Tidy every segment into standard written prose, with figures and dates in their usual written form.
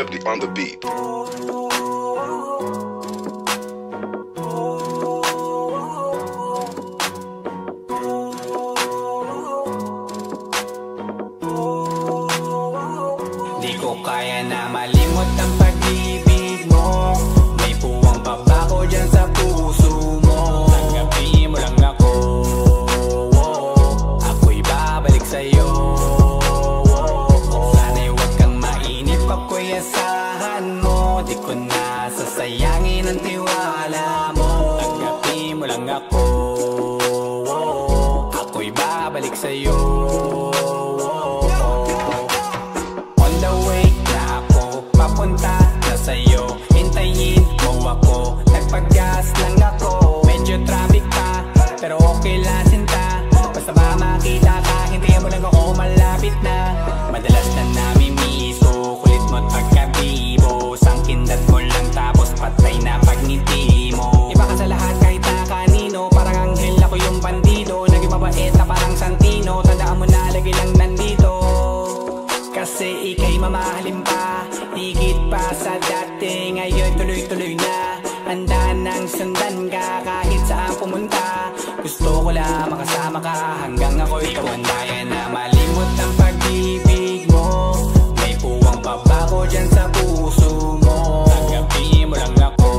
Flipped on the beat. Di ko kaya na malimot ang pag-ibig mo. May puwang pabako dyan sa puso mo. Tanggapin mo lang ako, ako'y babalik sa'yo. Sana'y huwag kang mainip, ako'y asahan mo. Di ko na sasayangin ang tiwala mo. Tanggapin mo lang ako, ako'y babalik sa'yo. Papunta na sa'yo, hintayin mo ako. Nagpag-gas lang ako, medyo traffic pa, pero okay lang sinta. Basta ba makita ka, hintayin mo lang ako, malapit na. Madalas na namimiso, kulit mo't pagkabibo. Sangkindat mo lang tapos patay na pagngiti mo. Iba ka sa lahat kahit na kanino, parang anghel ako yung bandido. Naging mabait na parang Santino, tandaan mo na lagi lang nandito. Kasi ika'y mamahalin pa, higit pa sa dati. Ngayon tuloy-tuloy na, handa nang sundan ka kahit saan pumunta. Gusto ko lang makasama ka hanggang ako'y tumanda. Kaya na malimot ang pag-ibig mo. May puwang pabako dyan sa puso mo. Tanggapin mo lang ako,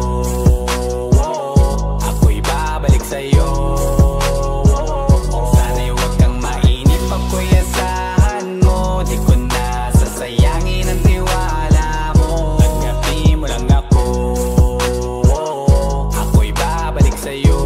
ako'y babalik sa'yo. Sana'y huwag kang mainip, ako'y asahan mo. Di ko na sasayangin ang tiwala mo. Tanggapin mo lang ako, ako'y babalik sa'yo.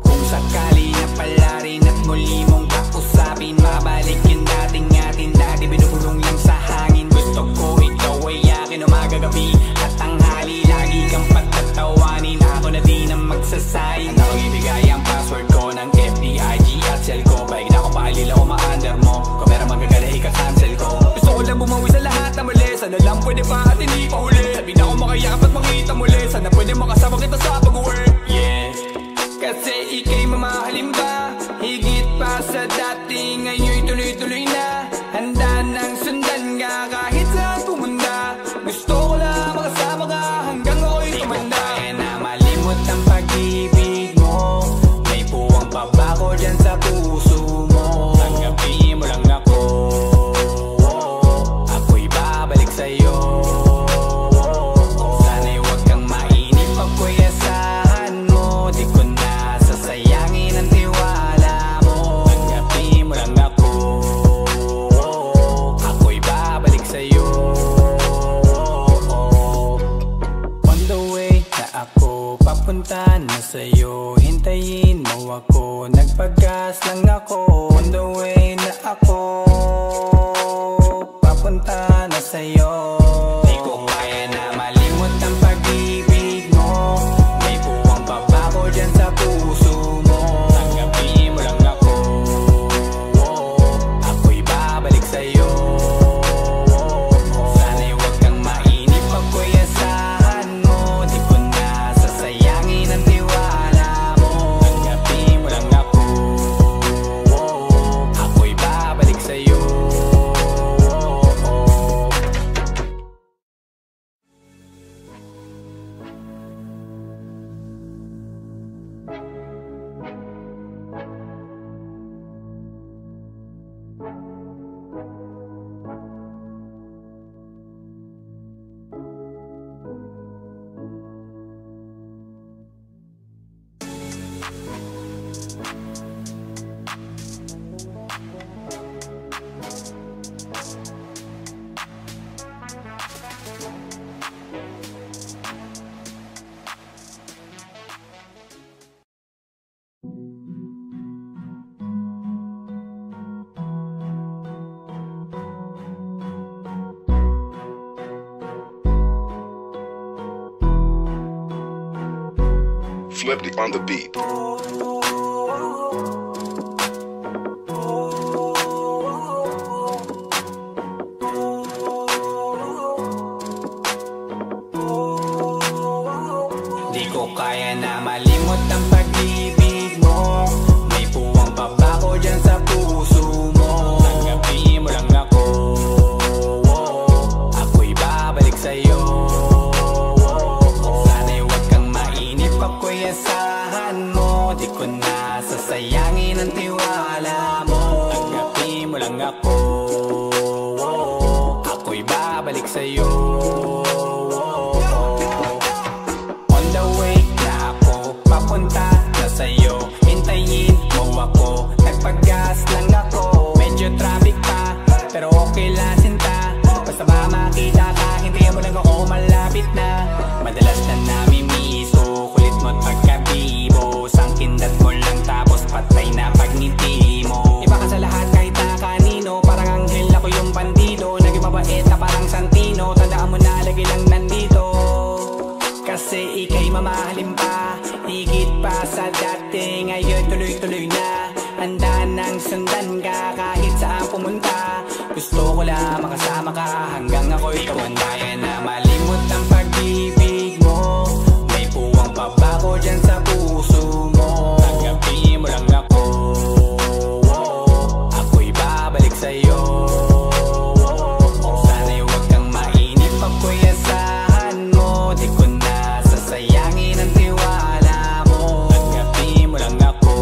Kung sakali na pala rin at muli mong kausapin, mabalik yung dating atin na di binubulong lang sa hangin. Gusto ko ikaw ay akin umaga-gabi at tanghali, lagi kang patatawanin. Ako na din ang magsasayin. Ano ang ibigay ang password ko ng FBIG at cell ko. Paig na ako paalila o ma-under mo. Kung meron magagala ika-cancel ko. Gusto ko lang bumawi sa lahat na mali. Sana lang pwede pa at hindi pa huli. Sabi na ako makayakap at makita muli. Sana pwede makasama kita sa pag-uwi. Yeah, kasi ika'y mamahalin ba, higit pa sa dati. Ngayon'y tuloy-tuloy na, handa nang sundan ka kahit saan pumunta. Gusto ko lang makasama ka hanggang ako'y tumanda. Kaya na malimot ang pag-ibig mo. May puwang pabako dyan sa puso mo. Tanggapin mo lang ako, ako'y babalik sa'yo. Sana'y huwag kang mainip, ako'y asahan mo. Di ko na sasayangin ang tiwala mo. Tanggapin mo lang ako, ako'y babalik sa'yo. On the way na ako, papunta na sa'yo, hintayin mo ako. Nagpag-gas lang ako. On the way na ako, papunta na sa'yo. Di ko kaya na malimot ang pag-ibig mo. May puwang pabako dyan sa puso mo. Tanggapin mo lang ako, ako'y babalik sa'yo. Sana'y huwag kang mainip, ako'y asahan mo. Di ko na sasayangin ang tiwala mo. Tanggapin mo lang ako, ako'y babalik sa'yo. Flipped on the beat. Di ko kaya na malimot ang pag-ibig mo. May puwang pabako dyan sa puso mo. Tanggapin mo lang ako, babalik sa'yo. On the way na ako, papunta na sa'yo. Hintayin mo ako, nagpag-gas lang ako. Medyo traffic pa, pero okay lang sinta. Basta ba makita ka, hintayin mo lang ako, malapit na. Madalas na namimiso, kulit mo't pagkabibo. Sangkindat mo lang tapos patay na pagngiti mo. Iba ka sa lahat kahit na kanino, parang anghel ako yung bandido. Naging mabait na parang Santino, tandaan mo na lagi lang nandito. Kasi ika'y mamahalin pa, higit pa sa dati. Ngayon tuloy-tuloy na, handa nang sundan ka kahit saan pumunta. Gusto ko lang makasama ka hanggang ako'y tumanda. Kaya na malimot ang pag-ibig mo, may puwang pabako dyan sa puso mo. Tanggapin mo lang ako, ako'y babalik sa'yo. Sana'y huwag kang mainip, ako'y asahan mo. Di ko na sasayangin ang tiwala mo. Tanggapin mo lang ako,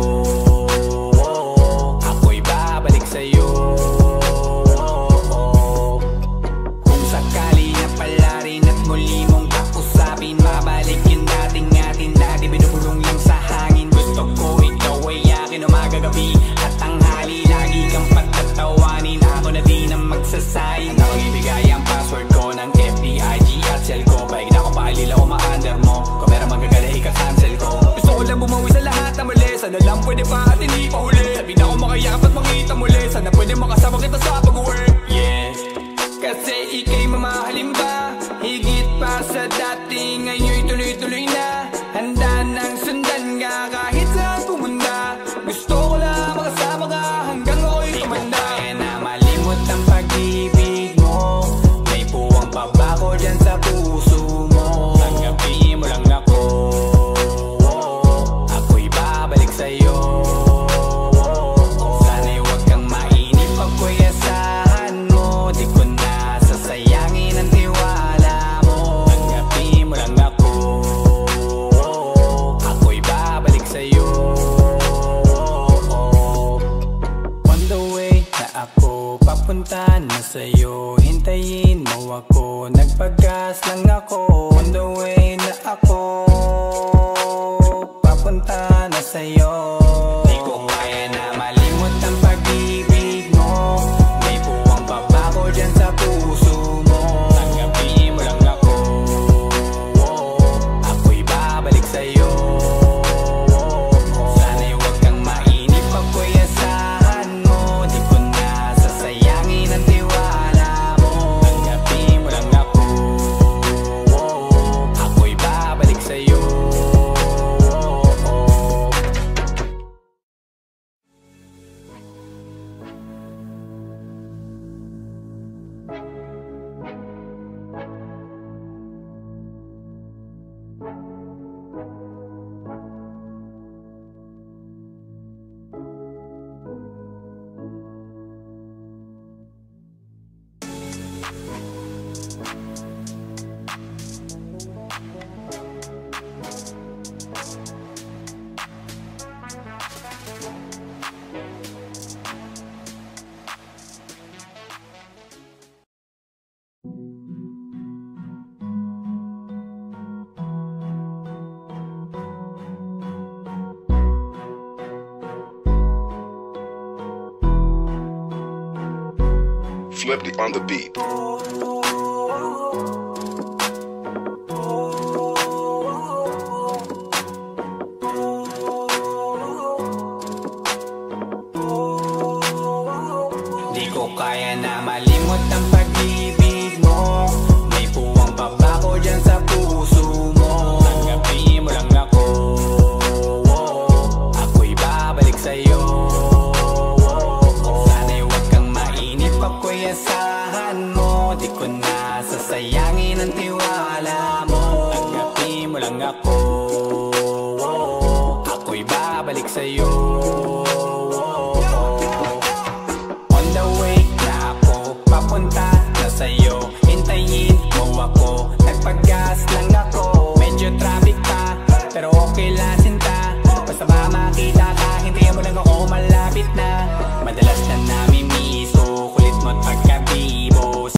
ako'y babalik sa'yo. Kung sakali na pala rin at muli mong kausapin, mabalik yung dating atin, dati binubulong lang sa hangin. Gusto ko ikaw ay akin umaga gabi at tanghali, lagi kang patatawanin. Ako na din ang magsasayin, akong ibigay ang password ko ng FB, IG at cell ko. Baik na ako paalila o ma-under mo, kung meron magagala ika-cancel ko. Gusto ko lang bumawi sa lahat na mali, sana lang pwede pa at hindi pa huli. Sabi na ako makayakap at makita muli, sana pwede makasama kita sa pag-work. Yeah, kasi ika'y mamahalin ba, higit pa sa dati. Ngayon'y tuloy-tuloy na, handa nang sundan ka kahit saan pumunta. Gusto ko lang makasama ka hanggang ako'y tumanda. Kaya na malimot ang pag-ibig mo, may puwang pabako dyan sa puso mo. Tanggapin mo lang ako, ako'y babalik sa'yo. Sana'y huwag kang mainip, ako'y asahan mo. Di ko na sasayangin ang tiwala mo. Tanggapin mo lang ako, ako'y babalik sa'yo. On the way na ako, papunta na sa'yo. Hintayin mo ako, nagpag-gas lang ako. On the way na ako, papunta na sa'yo. Di ko kaya na malimot ang pag-ibig mo, may puwang pabako dyan sa puso mo. Tanggapin mo lang ako, ako'y babalik sa'yo. Sana'y huwag kang mainip, ako'y asahan mo. Di ko na sasayangin ang tiwala mo. Tanggapin mo lang ako, ako'y babalik sa'yo. Flipped on the beat. Di ko kaya na malimot ang pag-ibig mo, may puwang pabako dyan sa puso mo. Tanggapin mo lang ako, ako'y babalik sa'yo. Sana'y huwag kang mainip, ako'y asahan mo. Di ko na sasayangin ang tiwala mo. Tanggapin mo lang ako, ako'y babalik sa'yo. On the way na ako, papunta na sa'yo. Hintayin mo ako, nagpag-gas lang ako. Medyo traffic pa, pero okay lang sinta.